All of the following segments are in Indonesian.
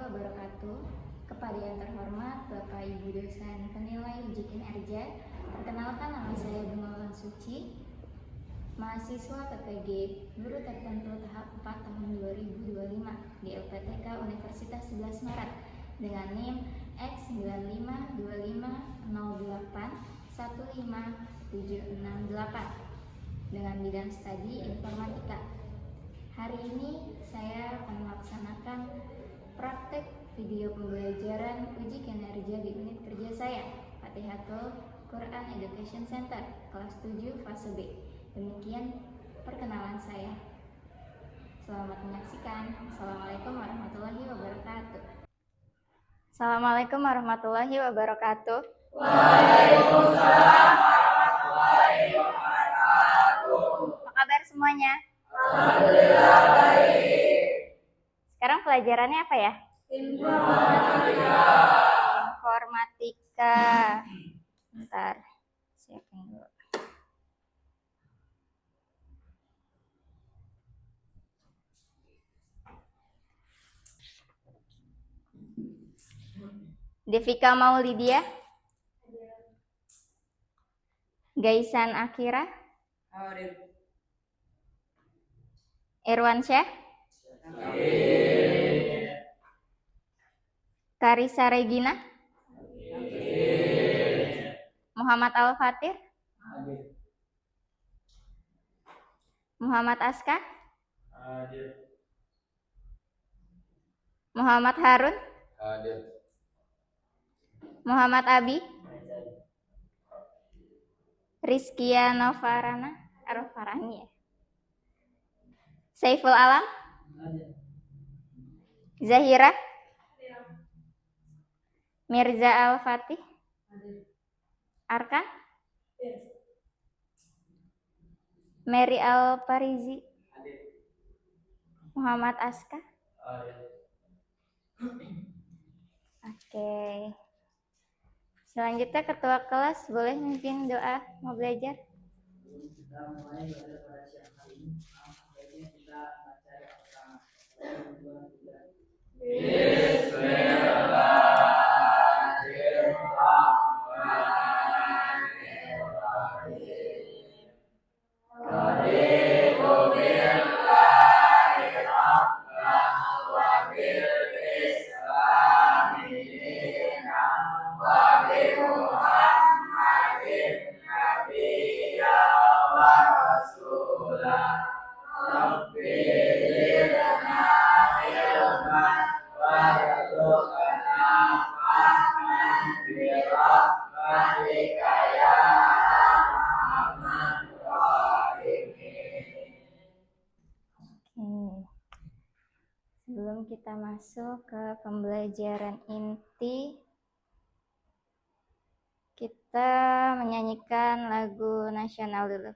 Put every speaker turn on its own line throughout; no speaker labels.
wabarakatuh. Kepada yang terhormat Bapak Ibu dosen penilai uji kinerja, perkenalkan nama saya Gunawan Suci, mahasiswa PPG Guru Tertentu tahap 4 tahun 2025 di LPTK Universitas 11 Maret dengan NIM X952508156768 dengan bidang studi informatika. Hari ini saya akan melaksanakan praktek video pembelajaran uji kinerja di unit kerja saya, Fatihatul Quran Education Center, kelas 7 fase B. Demikian perkenalan saya. Selamat menyaksikan. Assalamualaikum warahmatullahi wabarakatuh. Assalamualaikum warahmatullahi wabarakatuh.
Waalaikumsalam warahmatullahi wabarakatuh.
Apa kabar semuanya?
Alhamdulillah baik.
Sekarang pelajarannya apa ya?
Informatika.
Informatika. Bentar, siapin dulu. Devika Maulidia, Gaisan Akira, Irwan Syah, Karisa Regina, Muhammad Al-Fatir, Muhammad Aska, Muhammad Harun, Muhammad Abi, Rizkia Novarana, Arfarani ya, Saiful Alam, Zahira, Mirza Al-Fatih, Arkan, Mary Al-Parizi, Muhammad Aska. Oke. Selanjutnya ketua kelas boleh mimpin doa mau belajar.
Kita mulai pada siang hari ini. Baiknya kita baca yang pertama. 1, 2, 3.
Sebelum kita masuk ke pembelajaran inti, kita menyanyikan lagu nasional dulu.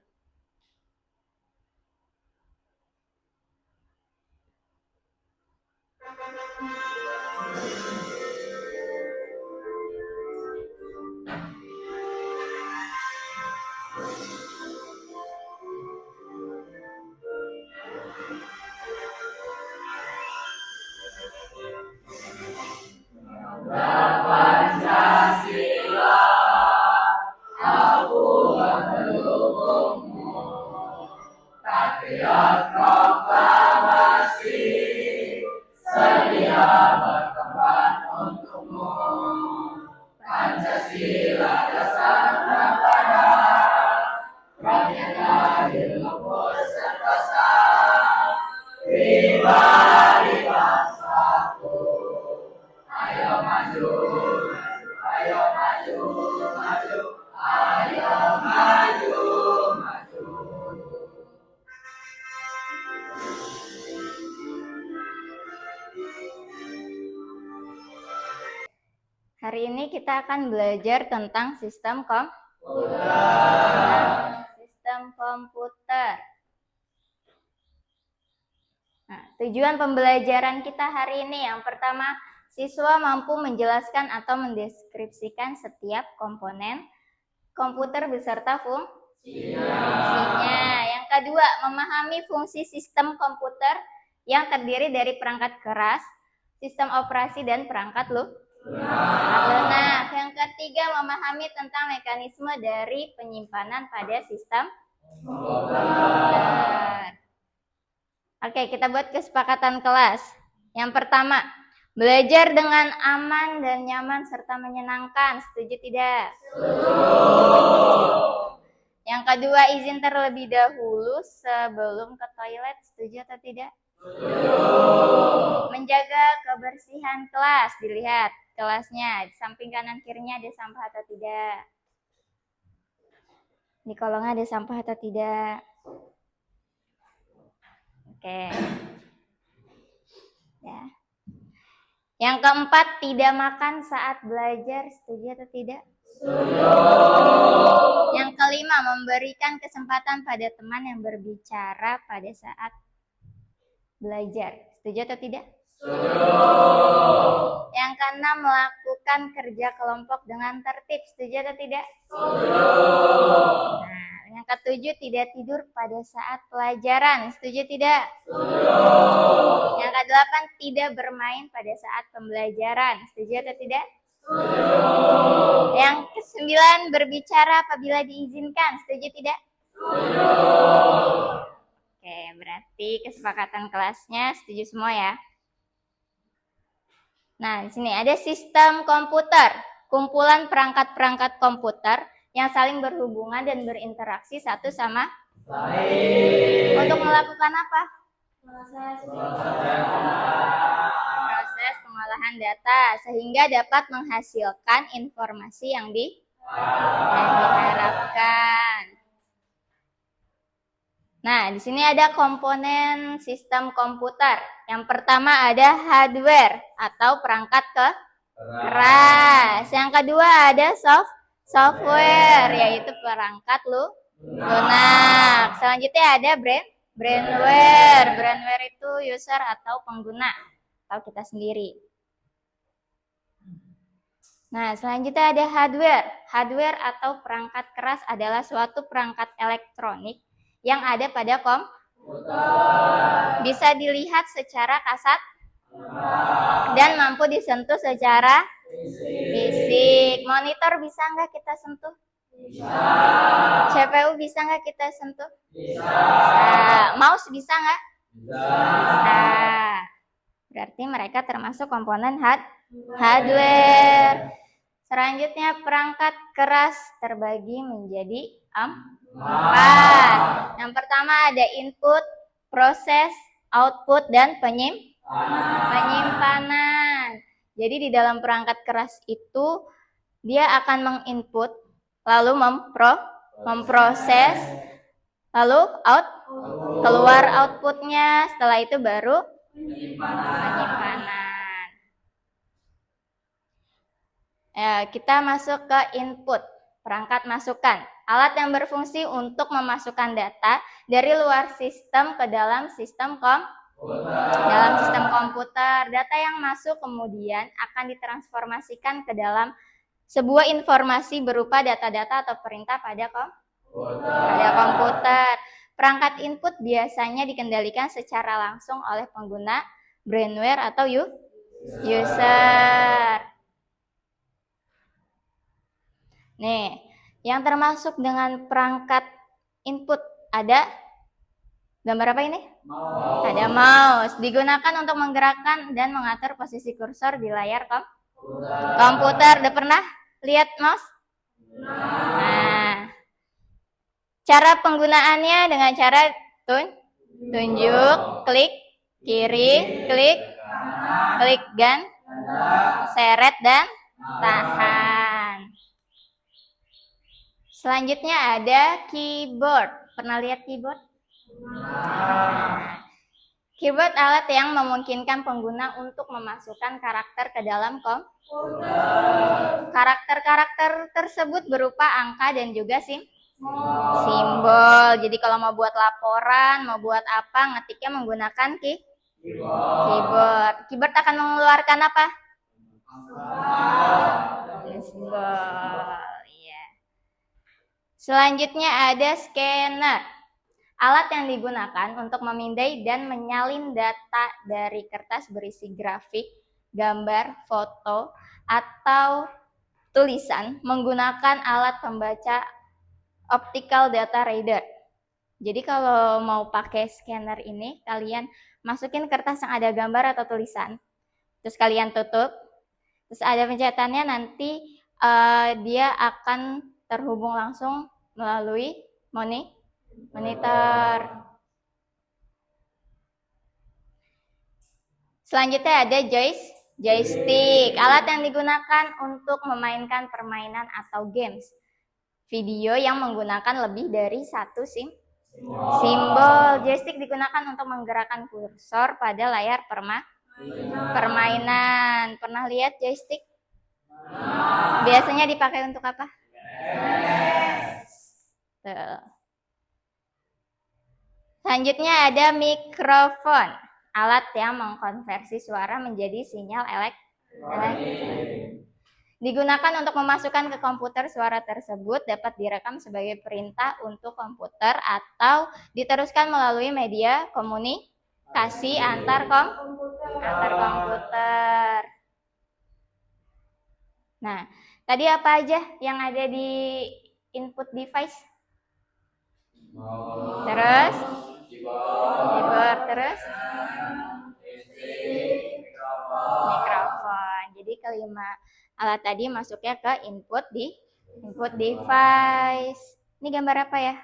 Pancasila, aku mendukungmu. Patriot proklamasi, sedia berkorban untukmu. Pancasila dasar negara, rakyat dilebur sentosa, pribadi bangsaku. Ayo maju, ayo maju, maju, ayo maju, maju.
Hari ini kita akan belajar tentang sistem komputer. Nah, tujuan pembelajaran kita hari ini yang pertama, siswa mampu menjelaskan atau mendeskripsikan setiap komponen komputer beserta fungsinya. Yang kedua, memahami fungsi sistem komputer yang terdiri dari perangkat keras, sistem operasi dan perangkat lunak. Yang ketiga, memahami tentang mekanisme dari penyimpanan pada sistem komputer. Oke, kita buat kesepakatan kelas. Yang pertama, belajar dengan aman dan nyaman serta menyenangkan. Setuju tidak? Yang kedua, izin terlebih dahulu sebelum ke toilet. Setuju atau tidak? Menjaga kebersihan kelas. Dilihat kelasnya, di samping kanan kirinya ada sampah atau tidak? Di kolongnya ada sampah atau tidak? Oke. Ya. Yang keempat, tidak makan saat belajar. Setuju atau tidak? Setuju. Yang kelima, memberikan kesempatan pada teman yang berbicara pada saat belajar. Setuju atau tidak? Setuju. Yang keenam, melakukan kerja kelompok dengan tertib. Setuju atau tidak? Setuju. Nah, yang ketujuh, tidak tidur pada saat pelajaran. Setuju tidak? Setuju. Yang kedelapan, tidak bermain pada saat pembelajaran. Setuju atau tidak? Setuju. Yang kesembilan, berbicara apabila diizinkan. Setuju tidak? Setuju. Oke, berarti kesepakatan kelasnya setuju semua ya. Nah, di sini ada sistem komputer, kumpulan perangkat-perangkat komputer yang saling berhubungan dan berinteraksi satu sama lain. Untuk melakukan apa? Proses pengolahan data sehingga dapat menghasilkan informasi yang diharapkan. Nah, di sini ada komponen sistem komputer. Yang pertama ada hardware atau perangkat keras. Yang kedua ada software, yaitu perangkat lunak. Selanjutnya ada brainware. Brainware itu user atau pengguna atau kita sendiri. Nah, selanjutnya ada hardware. Hardware atau perangkat keras adalah suatu perangkat elektronik yang ada pada komputer. Bisa dilihat secara kasat dan mampu disentuh secara fisik. Monitor bisa nggak kita sentuh? Bisa. CPU bisa nggak kita sentuh? Bisa. Mouse bisa nggak? Bisa. Berarti mereka termasuk komponen hardware. Selanjutnya perangkat keras terbagi menjadi 4. Yang pertama ada input, proses, output, dan penyimpanan. Jadi di dalam perangkat keras itu dia akan menginput, lalu memproses, lalu keluar outputnya. Setelah itu baru penyimpanan. Ya, kita masuk ke input, perangkat masukan. Alat yang berfungsi untuk memasukkan data dari luar sistem ke dalam sistem komputer. Data yang masuk kemudian akan ditransformasikan ke dalam sebuah informasi berupa data-data atau perintah pada komputer. Perangkat input biasanya dikendalikan secara langsung oleh pengguna brainware atau user. Nih, yang termasuk dengan perangkat input ada gambar apa ini? Mouse. Ada mouse. Digunakan untuk menggerakkan dan mengatur posisi kursor di layar komputer. Udah pernah lihat mouse? Nah, cara penggunaannya dengan cara tunjuk, klik kiri, klik dan seret dan tahan. Selanjutnya ada keyboard. Pernah lihat keyboard? Keyboard alat yang memungkinkan pengguna untuk memasukkan karakter ke dalam komputer. Karakter-karakter tersebut berupa angka dan juga simbol. Jadi kalau mau buat laporan, mau buat apa, ngetiknya menggunakan keyboard. Keyboard akan mengeluarkan apa? Simbol. Selanjutnya ada scanner. Alat yang digunakan untuk memindai dan menyalin data dari kertas berisi grafik gambar, foto, atau tulisan menggunakan alat pembaca optical data reader. Jadi kalau mau pakai scanner ini, kalian masukin kertas yang ada gambar atau tulisan, terus kalian tutup, terus ada pencetannya, nanti dia akan terhubung langsung melalui monitor. Selanjutnya ada joystick, alat yang digunakan untuk memainkan permainan atau games video yang menggunakan lebih dari satu simbol. Joystick digunakan untuk menggerakkan kursor pada layar permainan. Pernah lihat joystick? Biasanya dipakai untuk apa? Selanjutnya ada mikrofon, alat yang mengkonversi suara menjadi sinyal elektrik. Digunakan untuk memasukkan ke komputer. Suara tersebut dapat direkam sebagai perintah untuk komputer atau diteruskan melalui media komunikasi antar komputer. Nah, tadi apa aja yang ada di input device? Terus keyboard, terus mikrofon. Jadi kelima alat tadi masuknya ke input device. Ini gambar apa ya?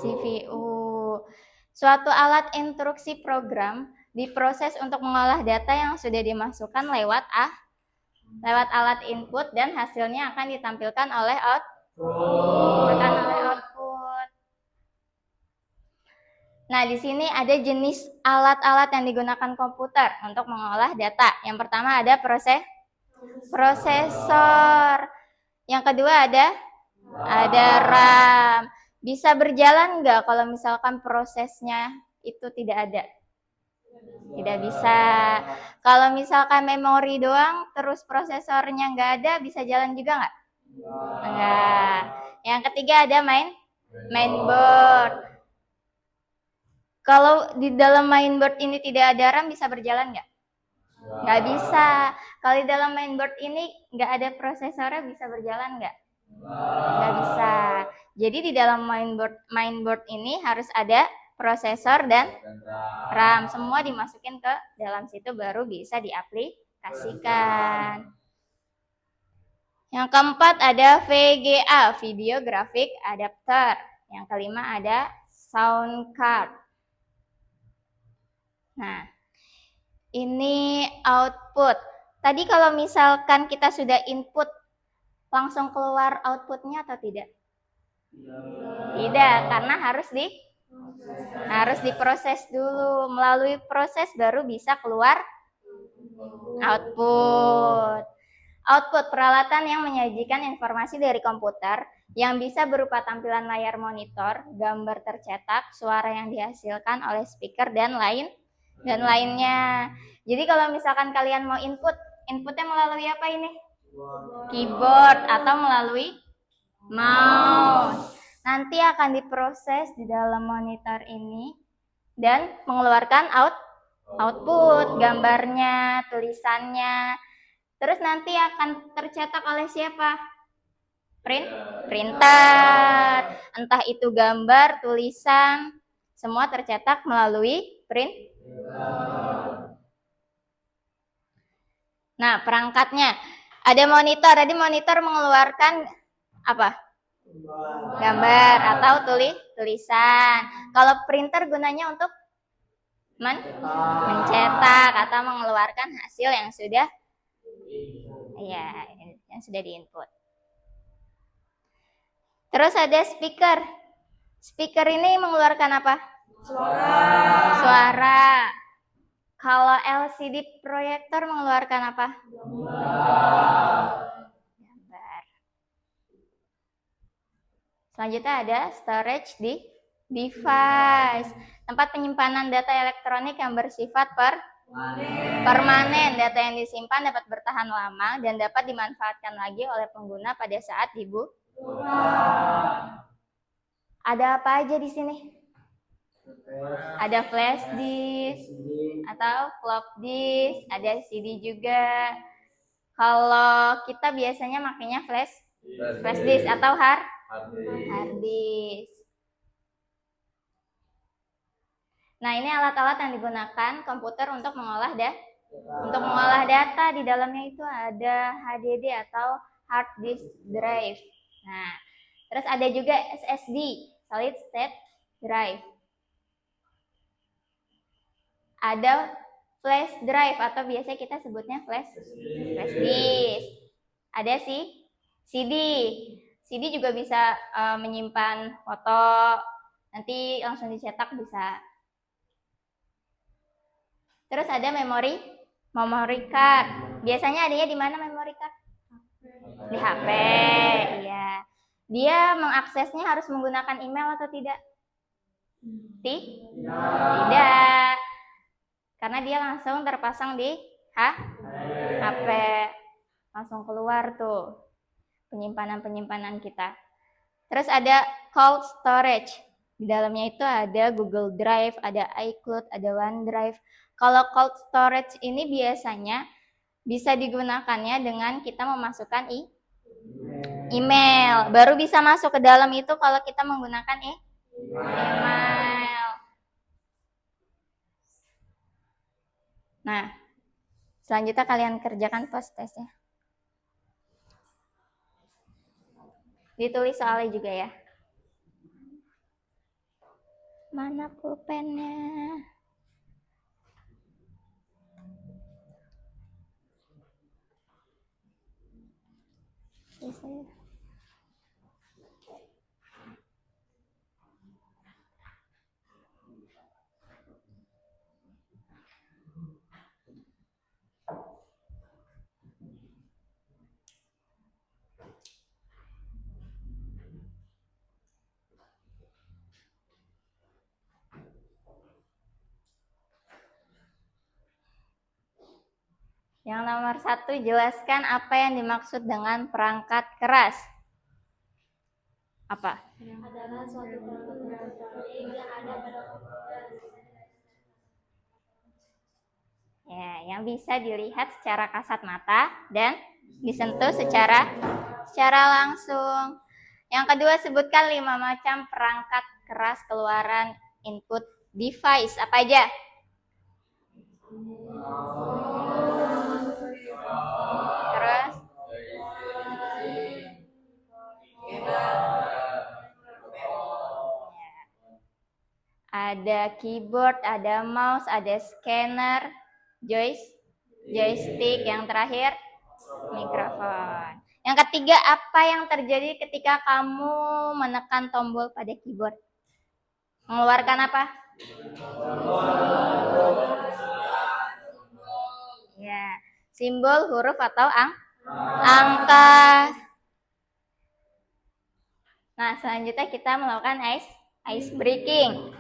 CPU. Suatu alat instruksi program diproses untuk mengolah data yang sudah dimasukkan lewat alat input dan hasilnya akan ditampilkan oleh output. Nah, di sini ada jenis alat-alat yang digunakan komputer untuk mengolah data. Yang pertama ada prosesor. Yang kedua ada RAM. Bisa berjalan nggak kalau misalkan prosesnya itu tidak ada? Tidak bisa. Kalau misalkan memori doang, terus prosesornya nggak ada, bisa jalan juga nggak? Enggak. Yang ketiga ada mainboard. Kalau di dalam mainboard ini tidak ada RAM, bisa berjalan nggak? Nggak bisa. Kalau di dalam mainboard ini nggak ada prosesornya, bisa berjalan nggak? Nggak bisa. Jadi di dalam mainboard ini harus ada prosesor dan RAM. Semua dimasukin ke dalam situ baru bisa diaplikasikan. Yang keempat ada VGA, Video Graphic Adapter. Yang kelima ada Sound Card. Nah, ini output. Tadi kalau misalkan kita sudah input, langsung keluar outputnya atau tidak? Tidak, karena harus diproses dulu. Melalui proses baru bisa keluar output. Output, peralatan yang menyajikan informasi dari komputer yang bisa berupa tampilan layar monitor, gambar tercetak, suara yang dihasilkan oleh speaker, dan lainnya. Jadi kalau misalkan kalian mau inputnya melalui apa ini? Keyboard atau melalui mouse. Nanti akan diproses di dalam monitor ini dan mengeluarkan output, gambarnya, tulisannya. Terus nanti akan tercetak oleh siapa? Printer. Entah itu gambar, tulisan, semua tercetak melalui Nah, perangkatnya ada monitor. Tadi monitor mengeluarkan apa? Gambar atau tulisan. Kalau printer gunanya untuk mencetak atau mengeluarkan hasil yang sudah diinput. Terus ada speaker. Speaker ini mengeluarkan apa? Suara. Kalau LCD proyektor mengeluarkan apa? Gambar. Selanjutnya ada storage device. Tempat penyimpanan data elektronik yang bersifat permanen. Data yang disimpan dapat bertahan lama dan dapat dimanfaatkan lagi oleh pengguna pada saat dibutuhkan. Ada apa aja di sini? Ada flash disk atau flop disk, ada CD juga. Kalau kita biasanya makainya flash disk atau hard disk. Nah, ini alat-alat yang digunakan komputer untuk mengolah data. Di dalamnya itu ada HDD atau hard disk drive. Nah, terus ada juga SSD, solid state drive. Ada flash drive atau biasa kita sebutnya flash disk. Ada sih CD. CD juga bisa menyimpan foto, nanti langsung dicetak bisa. Terus ada memory card. Biasanya adanya di mana memory card? Di HP. Iya. Dia mengaksesnya harus menggunakan email atau tidak? Tidak. Karena dia langsung terpasang di HP. Langsung keluar tuh penyimpanan kita. Terus ada cold storage. Di dalamnya itu ada Google Drive, ada iCloud, ada OneDrive. Kalau cold storage ini biasanya bisa digunakannya dengan kita memasukkan email. Baru bisa masuk ke dalam itu kalau kita menggunakan email. Nah, selanjutnya kalian kerjakan post testnya. Ditulis soalnya juga ya. Mana pulpennya? Yang nomor 1, jelaskan apa yang dimaksud dengan perangkat keras. Apa?
Adalah suatu perangkat elektronik yang ada pada komputer.
Ya, yang bisa dilihat secara kasat mata dan disentuh secara langsung. Yang kedua, sebutkan 5 macam perangkat keras keluaran input device. Apa aja? Terus? Ada keyboard, ada mouse, ada scanner, joystick, yang terakhir mikrofon. Yang ketiga, apa yang terjadi ketika kamu menekan tombol pada keyboard? Mengeluarkan apa? Ya, simbol, huruf atau angka. Nah, selanjutnya kita melakukan ice breaking.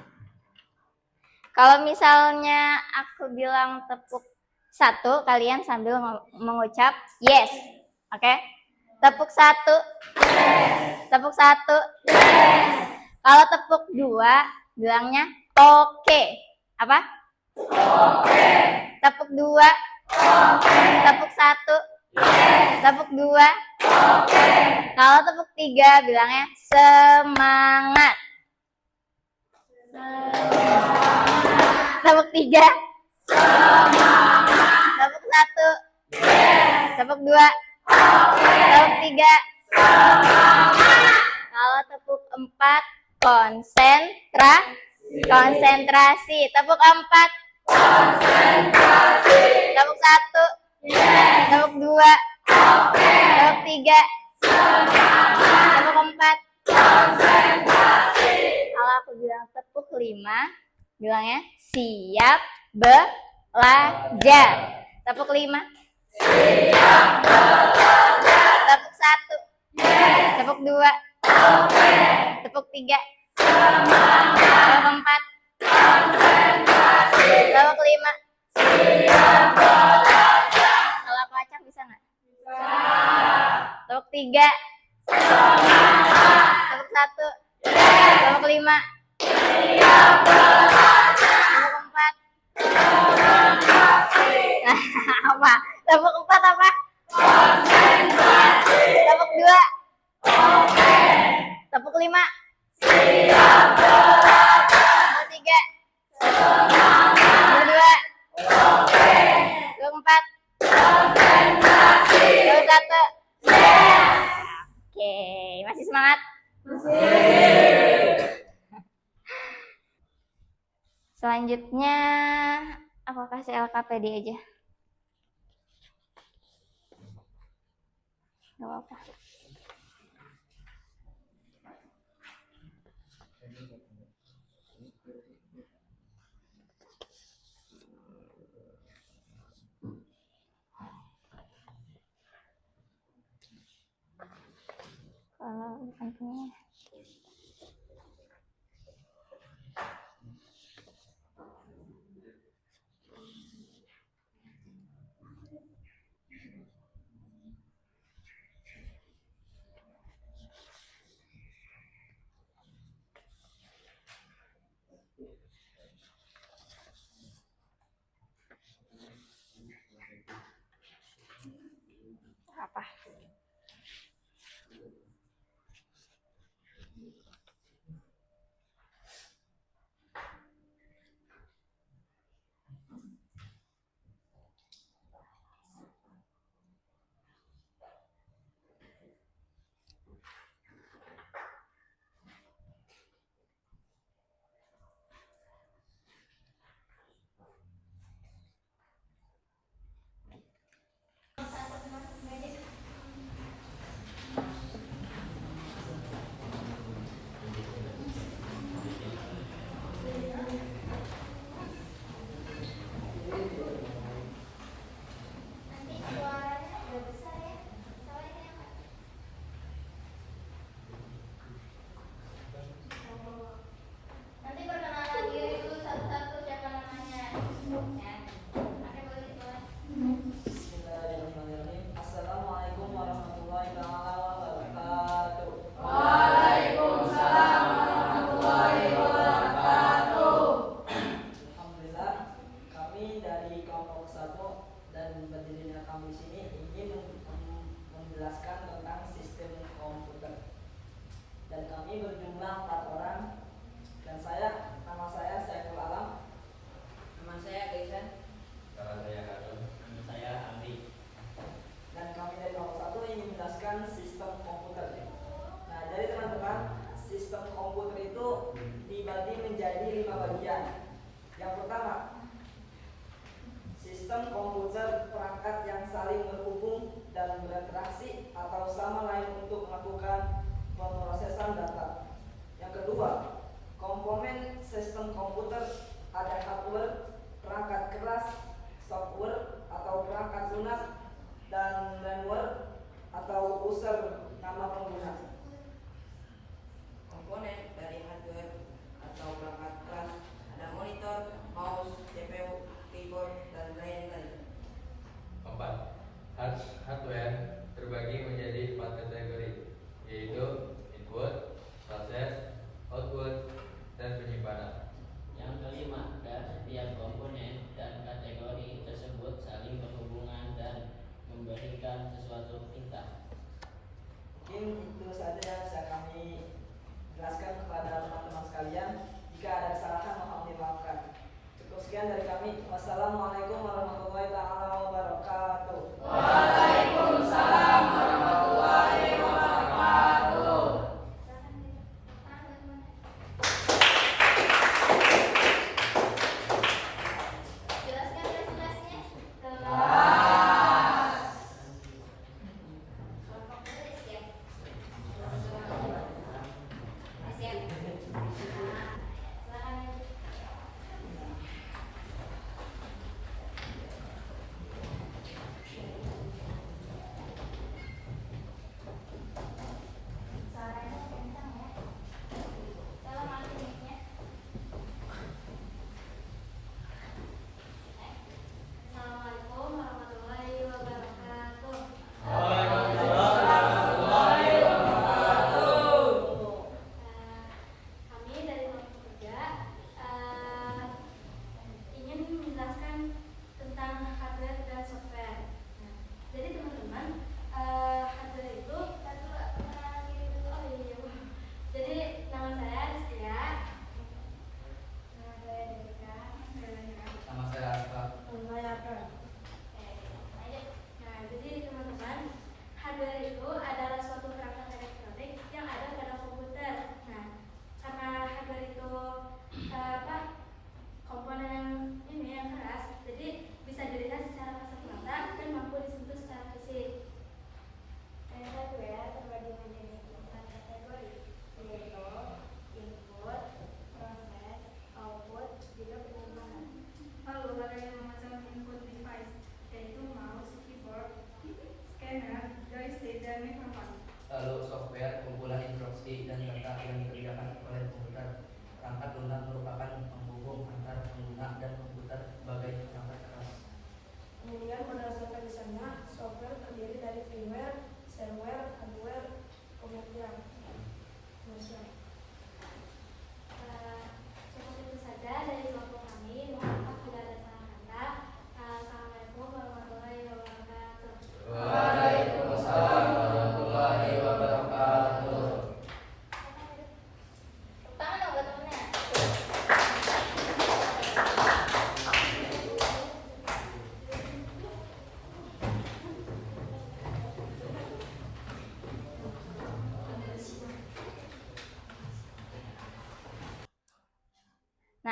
Kalau misalnya aku bilang tepuk 1, kalian sambil mengucap yes. Oke? Tepuk 1. Tepuk 1. Kalau tepuk 2, bilangnya oke. Apa? Oke. Tepuk 2. Tepuk 1. Tepuk 2. Oke. Kalau tepuk 3, bilangnya semangat. Tepuk 3. Semangat. Tepuk 1. Yes. Tepuk 2. Okay. Tepuk 3. Semangat. Kalau tepuk 4, konsentrasi. Tepuk 4. Konsentrasi. Tepuk 1. Yes. Tepuk 2. Okay. Tepuk 3. Semangat. Tepuk 4. Konsentrasi. Kalau aku bilang tepuk 5, bilangnya siap belajar. Tepuk 5. Siap belajar. Tepuk 1. Yes. Tepuk 2. Okay. Tepuk 3. Semangat. Tepuk 4. Konsentrasi. Tepuk 5. Siap belajar. Kalau aku acak bisa nggak? Bisa. Tepuk 3. Semangat. Tepuk 1. Yes. Tepuk 5. Keempat. Apa? Tepuk empat apa? Tepuk dua. Tepuk lima. Tepuk tiga. Tepuk dua. Tepuk empat. Tepuk satu. Oke, masih semangat? Selanjutnya aku kasih LKPD aja. Gak apa-apa. Kalau bukan punya. Apa? Nanti suaranya agak besar ya. Soalnya apa? Nanti perkenalan diri dulu satu-satu siapa namanya. Ya. Oke, boleh dimulai.
Bismillahirrahmanirrahim. Assalamualaikum warahmatullahi taala wabarakatuh. Alhamdulillah, kami dari kelompok 1 dan berdirinya kami di sini ingin menjelaskan tentang sistem komputer. Dan kami berjumlah 4 orang. Dan nama saya Saiful Alam.
Nama saya Kaisan.
Nama saya Harun.
Nama saya Amri.
Dan kami dari kelompok 1 ingin menjelaskan sistem komputer. Nah, jadi teman-teman, sistem komputer itu dibagi menjadi 5 bagian. Yang pertama, sistem komputer perangkat yang saling berhubung dan berinteraksi atau sama lain untuk melakukan pemrosesan data. Yang kedua, komponen sistem komputer ada hardware, perangkat keras, software atau perangkat lunak, dan firmware atau user nama pengguna.
Komponen dari hardware atau perangkat keras ada monitor, mouse, CPU, keyboard, dan lain-lain.
4. Hardware terbagi menjadi 4 kategori, yaitu input, proses, output, dan penyimpanan.
Yang kelima, dari setiap komponen dan kategori tersebut saling berhubungan dan memberikan sesuatu perintah.
Mungkin itu saja yang bisa kami jelaskan kepada teman-teman sekalian. Jika ada kesalahan mohon dimaafkan. Cukup sekian dari kami. Wassalamualaikum warahmatullahi wabarakatuh.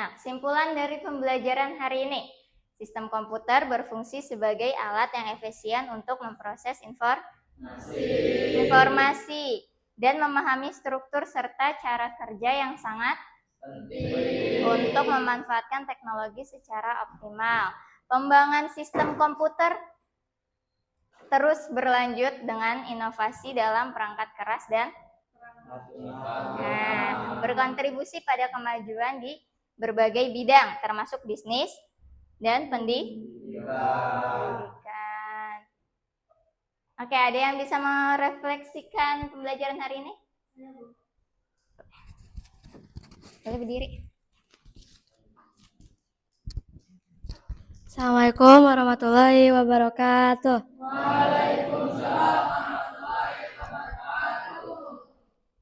Nah, kesimpulan dari pembelajaran hari ini. Sistem komputer berfungsi sebagai alat yang efisien untuk memproses informasi dan memahami struktur serta cara kerja yang sangat penting untuk memanfaatkan teknologi secara optimal. Pengembangan sistem komputer terus berlanjut dengan inovasi dalam perangkat keras dan berkontribusi pada kemajuan di berbagai bidang, termasuk bisnis dan pendidikan. Oke, ada yang bisa merefleksikan pembelajaran hari ini? Boleh berdiri.
Assalamualaikum warahmatullahi wabarakatuh.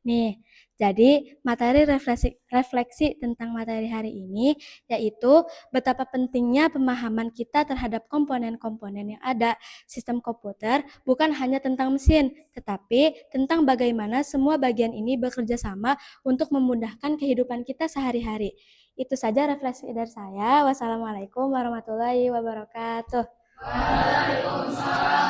Nih, jadi materi refleksi tentang materi hari ini yaitu betapa pentingnya pemahaman kita terhadap komponen-komponen yang ada. Sistem komputer bukan hanya tentang mesin, tetapi tentang bagaimana semua bagian ini bekerja sama untuk memudahkan kehidupan kita sehari-hari. Itu saja refleksi dari saya. Wassalamualaikum warahmatullahi wabarakatuh.
Waalaikumsalam